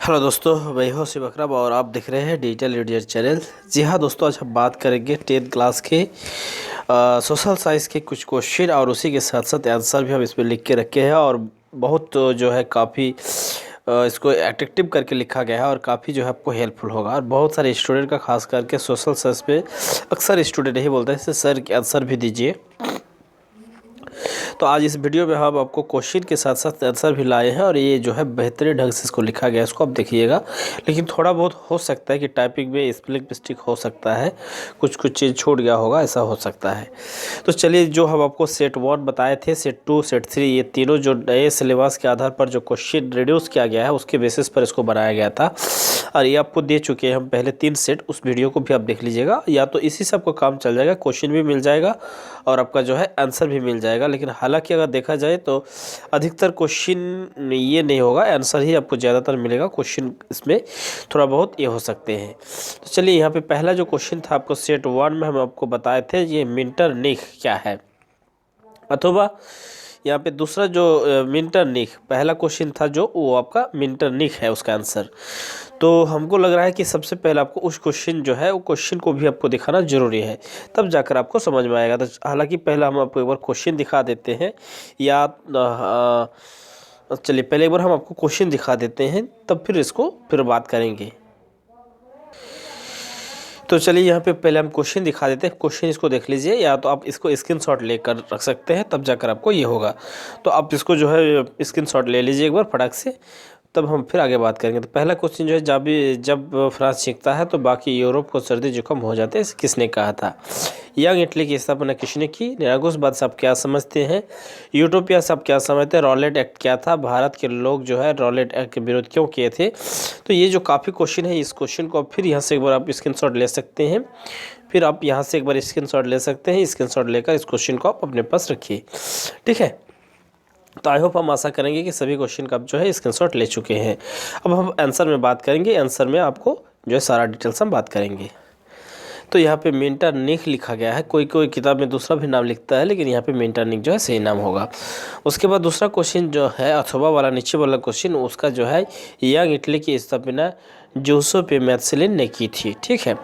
Hello दोस्तों, मैं हूं शिव अकरम और आप देख रहे हैं डिजिटल लीडर चैनल। जी हाँ दोस्तों, आज हम बात करेंगे 10th क्लास के सोशल साइंस के कुछ क्वेश्चन और उसी के साथ साथ आंसर भी हम इसमें लिख के रखे हैं। और बहुत जो है काफ़ी इसको एट्रैक्टिव करके लिखा गया है और काफ़ी जो है आपको हेल्पफुल होगा। और बहुत सारे स्टूडेंट का खास करके सोशल साइंस पे अक्सर स्टूडेंट यही बोलते हैं सर के आंसर भी दीजिए। तो आज इस वीडियो में हम आपको क्वेश्चन के साथ साथ आंसर भी लाए हैं और ये जो है बेहतरीन ढंग से इसको लिखा गया है, इसको आप देखिएगा। लेकिन थोड़ा बहुत हो सकता है कि टाइपिंग में स्पेलिंग मिस्टेक हो सकता है, कुछ चीज़ छूट गया होगा, ऐसा हो सकता है। तो चलिए, जो हम आपको सेट 1 बताए थे, सेट 2, सेट 3, ये तीनों जो नए सिलेबस के आधार पर जो क्वेश्चन रिड्यूस किया गया है उसके बेसिस पर इसको बनाया गया था। और ये आपको दे चुके हैं हम पहले 3 सेट, उस वीडियो को भी आप देख लीजिएगा। या तो इसी से आपको काम चल जाएगा, क्वेश्चन भी मिल जाएगा और आपका जो है आंसर भी मिल जाएगा। लेकिन हालांकि अगर देखा जाए तो अधिकतर क्वेश्चन ये नहीं होगा, आंसर ही आपको ज़्यादातर मिलेगा। क्वेश्चन इसमें थोड़ा बहुत ये हो सकते हैं। तो चलिए, यहाँ पे पहला जो क्वेश्चन था आपको सेट 1 में हम आपको बताए थे, ये मीटरनिख क्या है, अथवा यहाँ पे दूसरा जो मीटरनिख पहला क्वेश्चन था जो वो आपका मीटरनिख है उसका आंसर। तो हमको लग रहा है कि सबसे पहले आपको उस क्वेश्चन जो है वो क्वेश्चन को भी आपको दिखाना जरूरी है, तब जाकर आपको समझ में आएगा। तो हालांकि पहले हम आपको एक बार क्वेश्चन दिखा देते हैं, या चलिए पहले एक बार हम आपको क्वेश्चन दिखा देते हैं, तब फिर बात करेंगे। तो चलिए, यहाँ पे पहले हम क्वेश्चन दिखा देते हैं। क्वेश्चन इसको देख लीजिए, या तो आप इसको स्क्रीनशॉट लेकर रख सकते हैं, तब जाकर आपको ये होगा। तो आप इसको जो है स्क्रीनशॉट ले लीजिए एक बार फटाक से, तब हम फिर आगे बात करेंगे। तो पहला क्वेश्चन जो है, जब फ्रांस जीतता है तो बाकी यूरोप को सर्दी जुकाम हो जाते हैं, किसने कहा था? यंग इटली की स्थापना किसने की? निरागुस सब क्या समझते हैं? यूटोपिया सब क्या समझते हैं? रॉलेट एक्ट क्या था? भारत के लोग जो है रॉलेट एक्ट के विरोध क्यों किए थे? तो ये जो काफ़ी क्वेश्चन है, इस क्वेश्चन को आप फिर यहाँ से एक बार आप स्क्रीनशॉट ले सकते हैं। फिर आप यहाँ से एक बार स्क्रीनशॉट ले सकते हैं। स्क्रीनशॉट लेकर इस क्वेश्चन को आप अपने पास रखिए, ठीक है। तो आई होप हम आशा करेंगे कि सभी क्वेश्चन का आप जो है स्क्रीनशॉट ले चुके हैं। अब हम आंसर में बात करेंगे। आंसर में आपको जो है सारा डिटेल्स हम बात करेंगे। तो यहाँ पे मीटरनिख लिखा गया है, कोई कोई किताब में दूसरा भी नाम लिखता है, लेकिन यहाँ पे मीटरनिख जो है सही नाम होगा। उसके बाद दूसरा क्वेश्चन जो है अथवा वाला नीचे वाला क्वेश्चन, उसका जो है यंग इटली की स्थापना जोसेफ मैथियन ने की थी, ठीक है।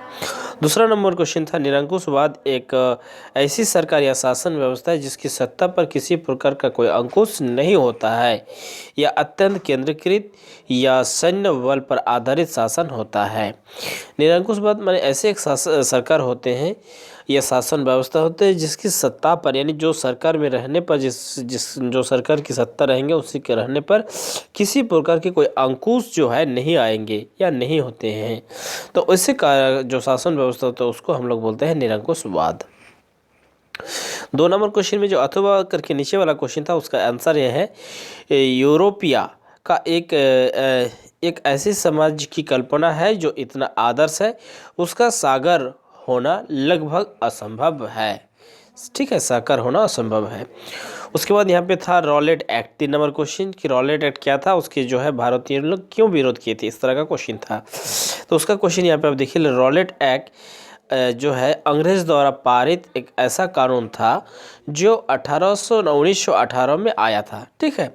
दूसरा नंबर क्वेश्चन था, निरंकुशवाद एक ऐसी सरकार या शासन व्यवस्था है जिसकी सत्ता पर किसी प्रकार का कोई अंकुश नहीं होता है, या अत्यंत केंद्रीकृत या सैन्य बल पर आधारित शासन होता है। निरंकुशवाद माने ऐसे एक सरकार होते हैं या शासन व्यवस्था होते हैं जिसकी सत्ता पर, यानी जो सरकार में रहने पर, जो सरकार की सत्ता रहेंगे उसी के रहने पर किसी प्रकार के कोई अंकुश जो है नहीं आएंगे या नहीं होते हैं। तो ऐसे का जो शासन व्यवस्था होता है उसको हम लोग बोलते हैं निरंकुशवाद। 2 नंबर क्वेश्चन में जो अथवा करके नीचे वाला क्वेश्चन था, उसका आंसर यह है, यूरोपिया का एक ऐसे समाज की कल्पना है जो इतना आदर्श है उसका साकार होना लगभग असंभव है, ठीक है, साकार होना असंभव है। उसके बाद यहाँ पे था रॉलेट एक्ट, 3 नंबर क्वेश्चन कि रॉलेट एक्ट क्या था, उसके जो है भारतीय लोग क्यों विरोध किए थे, इस तरह का क्वेश्चन था। तो उसका क्वेश्चन यहाँ पे आप देखिए, रॉलेट एक्ट जो है अंग्रेज द्वारा पारित एक ऐसा कानून था जो 1918 में आया था, ठीक है।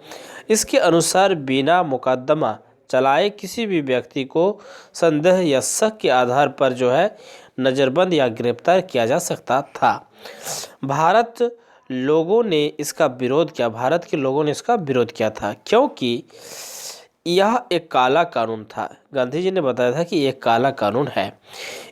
इसके अनुसार बिना मुकदमा चलाए किसी भी व्यक्ति को संदेह या शक के आधार पर जो है नज़रबंद या गिरफ्तार किया जा सकता था। भारत के लोगों ने इसका विरोध किया था क्योंकि यह एक काला कानून था। गांधी जी ने बताया था कि यह काला कानून है।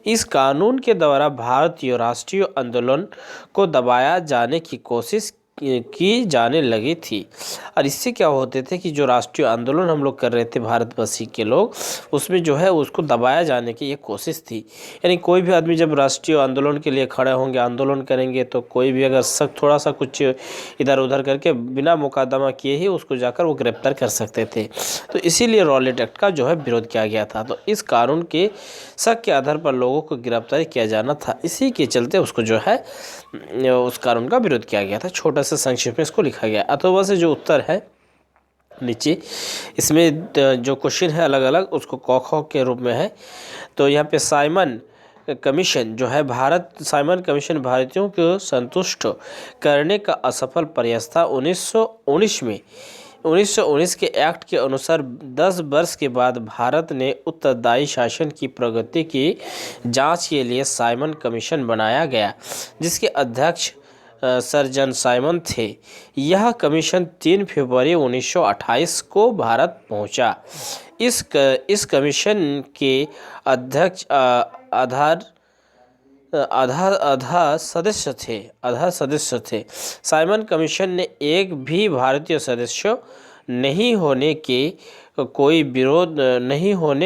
इस कानून के द्वारा भारतीय राष्ट्रीय आंदोलन को दबाया जाने की कोशिश की जाने लगी थी। और इससे क्या होते थे कि जो राष्ट्रीय आंदोलन हम लोग कर रहे थे भारतवासी के लोग, उसमें जो है उसको दबाया जाने की ये कोशिश थी। यानी कोई भी आदमी जब राष्ट्रीय आंदोलन के लिए खड़े होंगे, आंदोलन करेंगे, तो कोई भी अगर थोड़ा सा कुछ इधर उधर करके बिना मुकदमा किए ही उसको जाकर वो गिरफ्तार कर सकते थे। तो इसीलिए रॉलेट एक्ट का जो है विरोध किया गया था। तो इस कानून के शक के आधार पर लोगों को गिरफ्तार किया जाना था, इसी के चलते उसको जो है उस कानून का विरोध किया गया था। छोटा सा संक्षेप में इसको लिखा गया। अथवा से जो उत्तर है नीचे, इसमें जो क्वेश्चन है अलग अलग, उसको क ख के रूप में है। तो यहाँ पे साइमन कमीशन जो है साइमन कमीशन भारतीयों को संतुष्ट करने का असफल प्रयास था। 1919 में 1919 के एक्ट के अनुसार 10 वर्ष के बाद भारत ने उत्तरदायी शासन की प्रगति की जांच के लिए साइमन कमीशन बनाया गया, जिसके अध्यक्ष सर जॉन साइमन थे। यह कमीशन 3 फरवरी 1928 को भारत पहुंचा। इस कमीशन के अध्यक्ष आधा सदस्य थे। साइमन कमीशन ने एक भी भारतीय सदस्य नहीं होने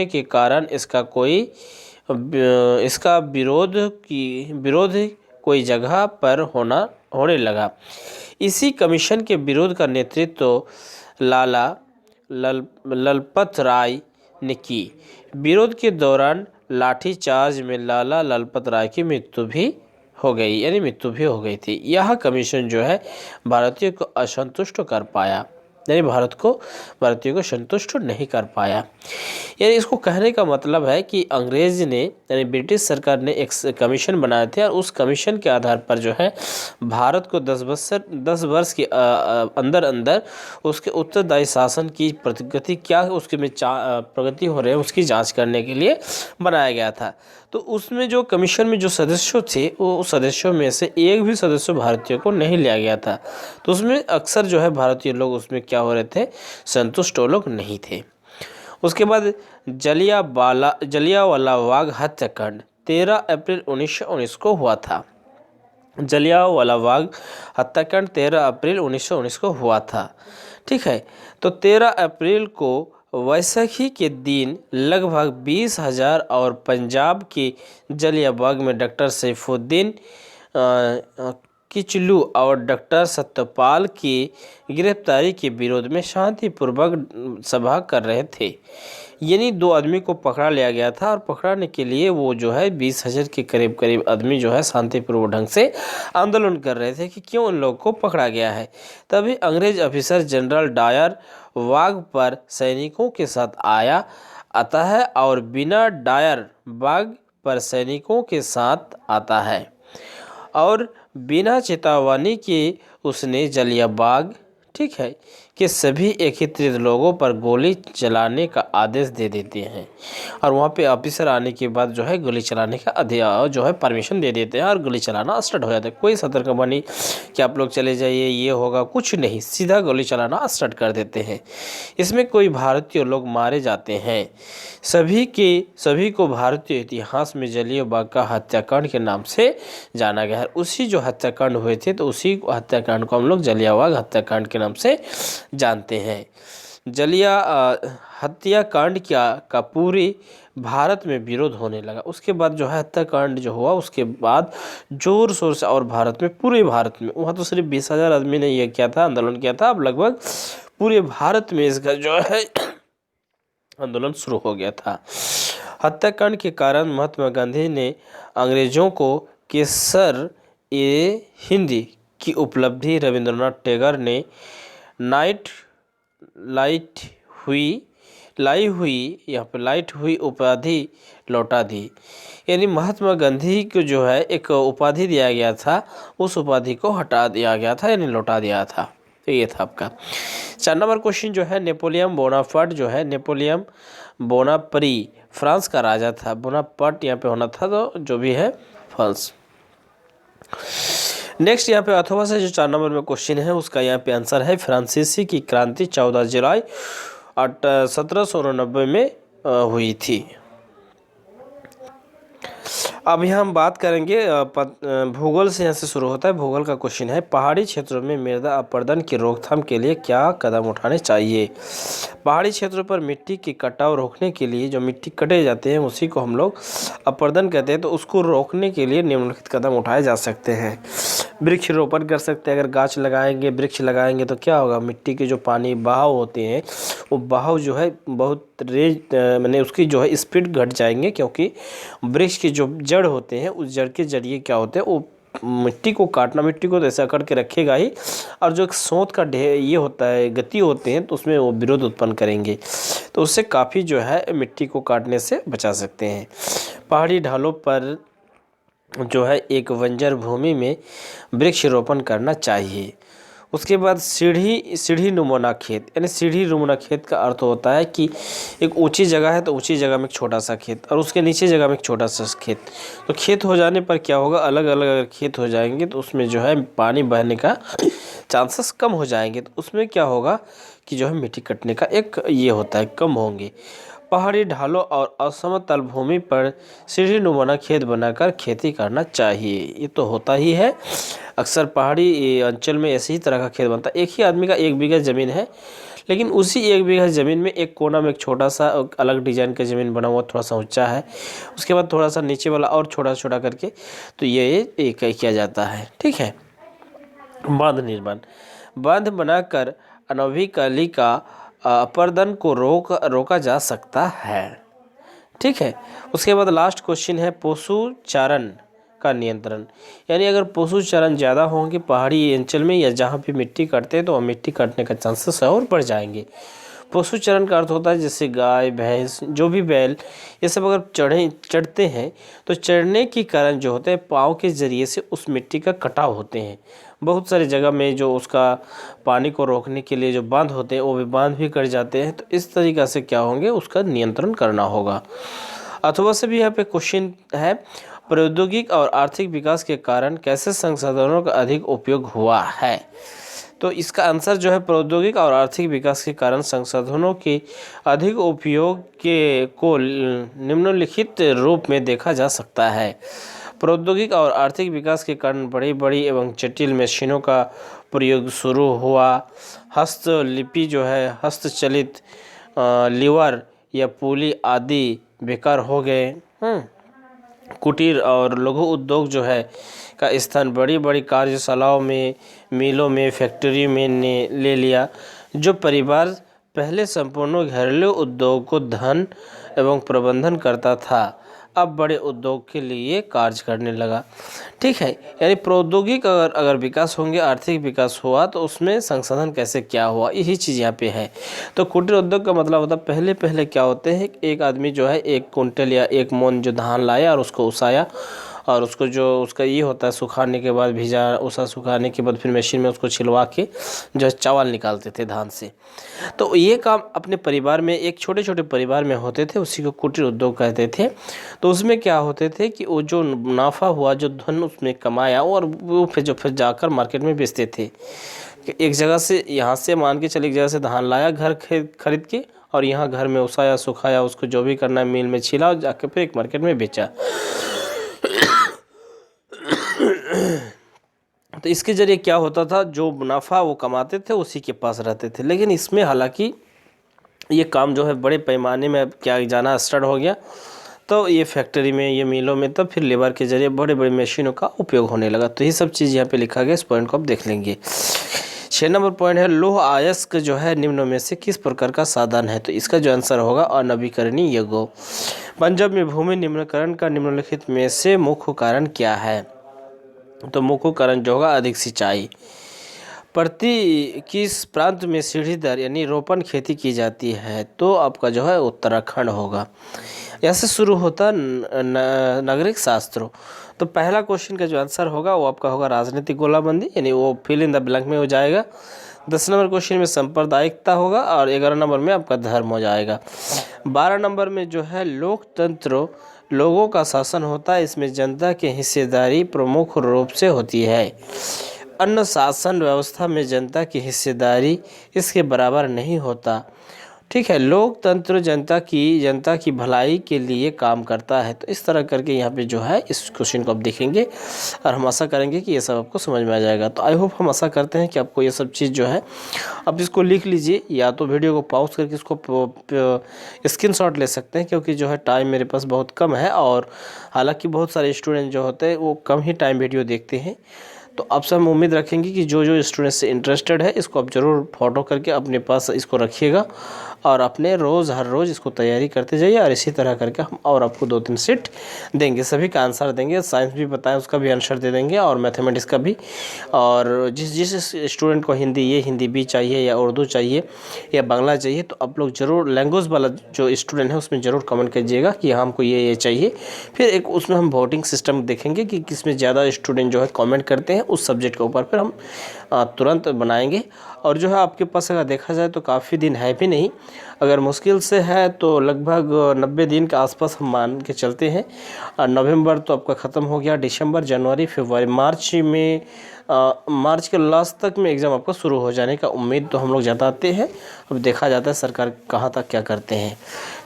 के कारण इसका विरोध कोई जगह पर होने लगा। इसी कमीशन के विरोध का नेतृत्व लाला लजपत राय ने की। विरोध के दौरान लाठीचार्ज में लाला लजपत राय की मृत्यु भी हो गई थी। यह कमीशन जो है भारतीयों को असंतुष्ट कर पाया, यानी भारतीयों को संतुष्ट नहीं कर पाया। यानी इसको कहने का मतलब है कि अंग्रेज ने, यानी ब्रिटिश सरकार ने एक कमीशन बनाए थे और उस कमीशन के आधार पर जो है भारत को 10 वर्ष के अंदर उसके उत्तरदायी शासन की प्रगति क्या है, उसके में प्रगति हो रही है, उसकी जांच करने के लिए बनाया गया था। तो उसमें जो कमीशन में जो सदस्य थे, वो सदस्यों में से एक भी सदस्य भारतीयों को नहीं लिया गया था। तो उसमें अक्सर जो है भारतीय लोग उसमें क्या हो रहे थे, संतुष्ट वो लोग नहीं थे। उसके बाद जलियांवाला बाग हत्याकांड 13 अप्रैल 1919 को हुआ था। जलियांवाला बाग हत्याकांड 13 अप्रैल 1919 को हुआ था। ठीक है, तो 13 अप्रैल को वैसाखी के दिन लगभग 20,000 और पंजाब के जलियांवाला में डॉक्टर सैफुद्दीन किचलू और डॉक्टर सत्यपाल की गिरफ्तारी के विरोध में शांतिपूर्वक सभा कर रहे थे। यानी 2 आदमी को पकड़ा लिया गया था और पकड़ाने के लिए वो जो है 20,000 के करीब आदमी जो है शांतिपूर्वक ढंग से आंदोलन कर रहे थे कि क्यों उन लोगों को पकड़ा गया है। तभी अंग्रेज ऑफिसर जनरल डायर बाग पर सैनिकों के साथ आता है और बिना डायर बाग पर सैनिकों के साथ आता है और बिना चेतावनी के उसने जलियांवाला, ठीक है, कि सभी एकत्रित लोगों पर गोली चलाने का आदेश दे देते हैं और वहाँ पे ऑफिसर आने के बाद जो है गोली चलाने का जो है परमिशन दे देते हैं और गोली चलाना स्टार्ट हो जाता है। कोई सतर्कता नहीं कि आप लोग चले जाइए, ये होगा, कुछ नहीं, सीधा गोली चलाना स्टार्ट कर देते हैं। इसमें कोई भारतीय लोग मारे जाते हैं। सभी को भारतीय इतिहास में जलियांवाला का हत्याकांड के नाम से जाना गया है। उसी जो हत्याकांड हुए थे, तो उसी हत्याकांड को हम लोग जलियांवाला हत्याकांड के नाम से जानते हैं। हत्याकांड का पूरे भारत में विरोध होने लगा। उसके बाद जो है हत्याकांड जो हुआ, उसके बाद जोर शोर से, और पूरे भारत में, वहाँ तो सिर्फ 20,000 आदमी ने ये किया था, आंदोलन किया था, अब लगभग पूरे भारत में इसका जो है आंदोलन शुरू हो गया था। हत्याकांड के कारण महात्मा गांधी ने अंग्रेजों को केसर ए हिंदी की उपलब्धि रविंद्रनाथ टैगोर ने लाई हुई उपाधि लौटा दी। यानी महात्मा गांधी को जो है एक उपाधि दिया गया था, उस उपाधि को हटा दिया गया था, यानी लौटा दिया था। तो ये था आपका 4 नंबर क्वेश्चन जो है, नेपोलियन बोनापार्ट जो है, नेपोलियन बोनापरी फ्रांस का राजा था। बोनापार्ट यहाँ पे होना था, तो जो भी है फ्रांस। नेक्स्ट यहाँ पे अथवा से जो 4 नंबर में क्वेश्चन है, उसका यहाँ पे आंसर है फ्रांसीसी की क्रांति 14 जुलाई 1789 में हुई थी। अब यहाँ हम बात करेंगे भूगोल से। यहाँ से शुरू होता है। भूगोल का क्वेश्चन है, पहाड़ी क्षेत्रों में मृदा अपरदन की रोकथाम के लिए क्या कदम उठाने चाहिए। पहाड़ी क्षेत्रों पर मिट्टी की कटाव रोकने के लिए, जो मिट्टी कटे जाते हैं उसी को हम लोग अपरदन कहते हैं, तो उसको रोकने के लिए निम्नलिखित कदम उठाए जा सकते हैं। वृक्ष रोपण कर सकते हैं। अगर गाछ लगाएंगे, वृक्ष लगाएंगे तो क्या होगा, मिट्टी के जो पानी बहाव होते हैं, वो बहाव जो है बहुत मैंने उसकी जो है स्पीड घट जाएंगे, क्योंकि वृक्ष के जो जड़ होते हैं, उस जड़ के जरिए क्या होते हैं, वो मिट्टी को तो ऐसा करके रखेगा ही, और जो सोत का ये होता है, गति होते हैं, तो उसमें वो विरोध उत्पन्न करेंगे, तो उससे काफ़ी जो है मिट्टी को काटने से बचा सकते हैं। पहाड़ी ढालों पर जो है एक बंजर भूमि में वृक्ष रोपण करना चाहिए। उसके बाद सीढ़ी नुमा खेत, यानी सीढ़ी नुमा खेत का अर्थ होता है कि एक ऊंची जगह है तो ऊंची जगह में एक छोटा सा खेत और उसके नीचे जगह में एक छोटा सा खेत। तो खेत हो जाने पर क्या होगा, अलग अलग अगर खेत हो जाएंगे तो उसमें जो है पानी बहने का चांसेस कम हो जाएंगे। तो उसमें क्या होगा कि जो है मिट्टी कटने का एक ये होता है, कम होंगे। पहाड़ी ढालों और असमतल भूमि पर सीढ़ी नुमा खेत बनाकर खेती करना चाहिए। ये तो होता ही है, अक्सर पहाड़ी अंचल में ऐसे ही तरह का खेत बनता है। एक ही आदमी का 1 बीघा ज़मीन है, लेकिन उसी 1 बीघा ज़मीन में एक कोना में एक छोटा सा अलग डिजाइन का ज़मीन बना हुआ, थोड़ा सा ऊंचा है, उसके बाद थोड़ा सा नीचे वाला और छोटा छोटा करके, तो ये किया जाता है। ठीक है। बांध निर्माण, बांध बनाकर अनभिकली का अपर्दन को रोका जा सकता है। ठीक है। उसके बाद लास्ट क्वेश्चन है पशुचारण का नियंत्रण, यानी अगर पशुचारण ज़्यादा होंगे पहाड़ी अंचल में या जहाँ पे मिट्टी कटते हैं तो मिट्टी कटने का चांसेस और बढ़ जाएंगे। पशुचारण का अर्थ होता है जैसे गाय भैंस जो भी बैल ये सब अगर चढ़ते हैं तो चढ़ने के कारण जो होता है पाँव के ज़रिए से उस मिट्टी का कटाव होते हैं। बहुत सारी जगह में जो उसका पानी को रोकने के लिए जो बांध होते हैं वो भी बांध भी कट जाते हैं। तो इस तरीक़ा से क्या होंगे, उसका नियंत्रण करना होगा। अथवा से भी यहाँ पे क्वेश्चन है, प्रौद्योगिक और आर्थिक विकास के कारण कैसे संसाधनों का अधिक उपयोग हुआ है। तो इसका आंसर जो है प्रौद्योगिक और आर्थिक विकास के कारण संसाधनों के अधिक उपयोग को निम्नलिखित रूप में देखा जा सकता है। प्रौद्योगिक और आर्थिक विकास के कारण बड़ी बड़ी एवं जटिल मशीनों का प्रयोग शुरू हुआ। हस्तलिपि जो है हस्तचलित लीवर या पुली आदि बेकार हो गए। कुटीर और लघु उद्योग जो है का स्थान बड़ी बड़ी कार्यशालाओं में, मिलों में, फैक्ट्री में ने ले लिया। जो परिवार पहले संपूर्ण घरेलू उद्योग को धन एवं प्रबंधन करता था अब बड़े उद्योग के लिए कार्य करने लगा। ठीक है। यानी प्रौद्योगिक अगर विकास होंगे, आर्थिक विकास हुआ तो उसमें संसाधन कैसे क्या हुआ, यही चीज़ यहाँ पे है। तो कुटीर उद्योग का मतलब होता है पहले पहले क्या होते हैं, एक आदमी जो है 1 कुंटल या 1 मन जो धान लाया और उसको उसाया और उसको जो उसका ये होता है सुखाने के बाद भिजा उसा सुखाने के बाद फिर मशीन में उसको छिलवा के जो चावल निकालते थे धान से। तो ये काम अपने परिवार में एक छोटे छोटे परिवार में होते थे, उसी को कुटीर उद्योग कहते थे। तो उसमें क्या होते थे कि वो जो मुनाफा हुआ जो धन उसमें कमाया और वो फिर जाकर मार्केट में बेचते थे। एक जगह से यहाँ से मान के चले एक जगह से धान लाया घर खरीद के और यहाँ घर में उसाया सुखाया उसको जो भी करना है मिल में छिला और जाकर फिर एक मार्केट में बेचा। तो इसके जरिए क्या होता था, जो मुनाफा वो कमाते थे उसी के पास रहते थे। लेकिन इसमें हालांकि ये काम जो है बड़े पैमाने में क्या जाना स्टार्ट हो गया, तो ये फैक्ट्री में ये मिलों में तब फिर लेबर के जरिए बड़े बड़े मशीनों का उपयोग होने लगा। तो ये सब चीज़ यहाँ पे लिखा गया, इस पॉइंट को आप देख लेंगे। 6 नंबर पॉइंट है लौह अयस्क जो है निम्न में से किस प्रकार का साधन है। तो इसका जो आंसर होगा अनवीकरणीय यौगिक। पंजाब में भूमि निम्नीकरण का निम्नलिखित में से मुख्य कारण क्या है। तो मुख्य कारण जो होगा अधिक सिंचाई। प्रति किस प्रांत में सीढ़ीदार यानी रोपण खेती की जाती है। तो आपका जो है उत्तराखंड होगा। यहाँ से शुरू होता नागरिक शास्त्रों। तो पहला क्वेश्चन का जो आंसर होगा वो आपका होगा राजनीतिक गोलाबंदी, यानी वो फिल इन द ब्लैंक में हो जाएगा। 10 नंबर क्वेश्चन में सांप्रदायिकता होगा और 11 नंबर में आपका धर्म हो जाएगा। 12 नंबर में जो है लोकतंत्र लोगों का शासन होता है, इसमें जनता की हिस्सेदारी प्रमुख रूप से होती है। अन्य शासन व्यवस्था में जनता की हिस्सेदारी इसके बराबर नहीं होता। ठीक है। लोकतंत्र जनता की भलाई के लिए काम करता है। तो इस तरह करके यहाँ पे जो है इस क्वेश्चन को आप देखेंगे और हम आशा करेंगे कि ये सब आपको समझ में आ जाएगा। तो आई होप हम आशा करते हैं कि आपको ये सब चीज़ जो है आप इसको लिख लीजिए या तो वीडियो को पॉज करके इसको स्क्रीनशॉट ले सकते हैं, क्योंकि जो है टाइम मेरे पास बहुत कम है और हालांकि बहुत सारे स्टूडेंट जो होते हैं वो कम ही टाइम वीडियो देखते हैं। तो आपसे हम उम्मीद रखेंगे कि जो जो स्टूडेंट्स से इंटरेस्टेड है इसको आप ज़रूर फोटो करके अपने पास इसको रखिएगा और अपने हर रोज़ इसको तैयारी करते जाइए और इसी तरह करके हम और आपको 2-3 सेट देंगे, सभी का आंसर देंगे। साइंस भी बताएं उसका भी आंसर दे देंगे और मैथमेटिक्स का भी। और जिस स्टूडेंट को हिंदी भी चाहिए या उर्दू चाहिए या बांग्ला चाहिए तो आप लोग ज़रूर लैंग्वेज वाला जो स्टूडेंट है उसमें ज़रूर कमेंट कीजिएगा कि हमको ये चाहिए। फिर एक उसमें हम वोटिंग सिस्टम देखेंगे कि किसमें ज़्यादा स्टूडेंट जो है कमेंट करते हैं, उस सब्जेक्ट के ऊपर फिर हम तुरंत बनाएंगे। और जो है आपके पास अगर देखा जाए तो काफ़ी दिन है भी नहीं, अगर मुश्किल से है तो लगभग 90 दिन के आसपास हम मान के चलते हैं। नवंबर तो आपका ख़त्म हो गया, दिसंबर, जनवरी, फरवरी, मार्च के लास्ट तक में एग्ज़ाम आपका शुरू हो जाने का उम्मीद तो हम लोग जताते हैं। अब देखा जाता है सरकार कहाँ तक क्या करते हैं।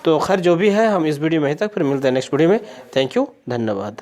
तो खैर जो भी है हम इस वीडियो में यहीं तक, फिर मिलते हैं नेक्स्ट वीडियो में। थैंक यू, धन्यवाद।